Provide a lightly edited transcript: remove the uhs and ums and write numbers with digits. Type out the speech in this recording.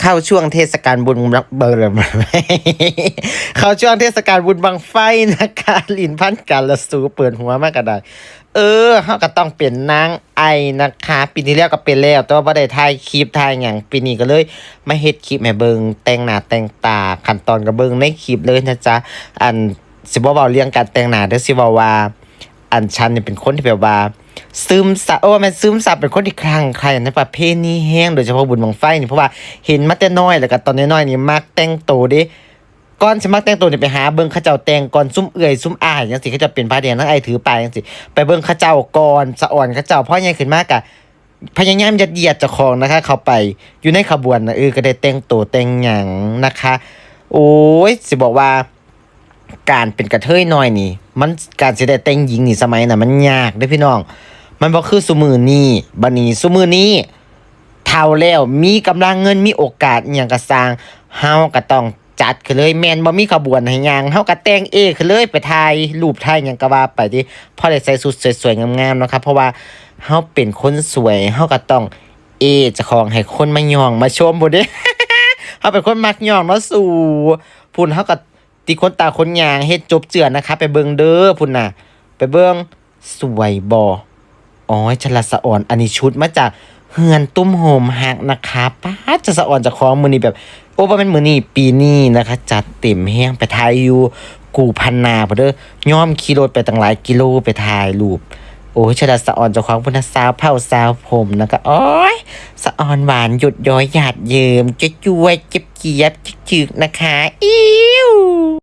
เข้าช่วงเทศกาลบุญเบอร์เข้าช่วงเทศกาลบุญบังไฟนะคะลินพันกันละสูเปิดหัวมากก็ได้เฮาก็ต้องเป็นนางไอนะคะปีที่แล้วก็เป็นแล้วแต่ว่าบ่ได้ถ่ายคลิปถ่ายหยังปีนี้ก็เลยมาเฮ็ดคลิปให้เบิ่งแต่งหน้าแต่งตาขั้นตอนก็เบิ่งในคลิปเลยนะจ๊ะอันสิบ่เว้าเรื่องการแต่งหน้าเด้อสิเว้าว่าอันฉันเนี่ยเป็นคนที่แบบว่าซึมซับมันซึมซับเป็นคนที่คลั่งไคล้ในประเพณีแฮงโดยเฉพาะบุญบังไฟนี่เพราะว่าเห็นมาแต่น้อยแล้วก็ตอนน้อยๆนี่มักแต่งตัวเด้ก่อนสิมักแต่งตัวนี่ไปหาเบิ่งเขาเจ้าแต่งก่อนซุ่มเอื้อยซุ่มอ้ายจังซี่เขาจะเป็นผ้าแดงทั้งไอถือไปจังซี่ไปเบิ่งเขาเจ้าก่อนสะอ่อนเขาเจ้าพอใหญ่ขึ้นมากะพยายามยัดเยียดเจ้าของนะคะเข้าไปอยู่ในขบวนนะก็ได้แต่งตัวแต่งหยังนะคะโอ้ยสิบอกว่าการเป็นกระเทยน้อยนี่มันการสิได้แต่งหญิงนี่สมัยน่ะมันยากเด้อพี่น้องมันบ่คือซุมื้อนี้บัดนี้ซุมื้อนี้เฒ่าแล้วมีกำลังเงินมีโอกาสอิหยังก็สร้างเฮาก็ต้องจัดขึ้นเลยแม่นบ่มีขบวนให้ย่างเฮาก็แต่งขึ้นเลยไปถ่ายรูปถ่ายหยังก็ว่าไปติพอได้ใส่ชุดสวยๆงามๆเนาะครับเพราะว่าเฮาเป็นคนสวยเฮาก็ต้องเจ้าของให้คนมาย่องมาชมพุ่นเด้ เฮาเป็นคนมักย่องเนาะสู่พุ่นเฮาก็ติคนตาคนยางเฮ็ดจบเจือนนะคะไปเบิ่งเด้อพุ่นน่ะไปเบิ่งสวยบ่อ๋อฉลาดสะอ่อนอันนี้ชุดมาจากเฮือนตุ้มโฮมฮักนะคะป๊าดจะสะอ่อนจะคล้องมื้อนี้แบบโอ้บ่แม่นมื้อนี้ปีนี้นะคะจัดเต็มแฮงไปถ่ายอยู่กู่พันนาพุ่นเด้อย่อมขี่รถไปตั้งหลายกิโลไปถ่ายรูปโอ้ยฉลาดสะอ่อนเจ้าของพุ่นน่ะสาวเผาสาวผมนะคะโอ๊ยสะอ่อนหวานหยดย้อยหยาดเยิ้มจ้วยๆเจี๊ยบๆจึกๆนะคะอิ้ว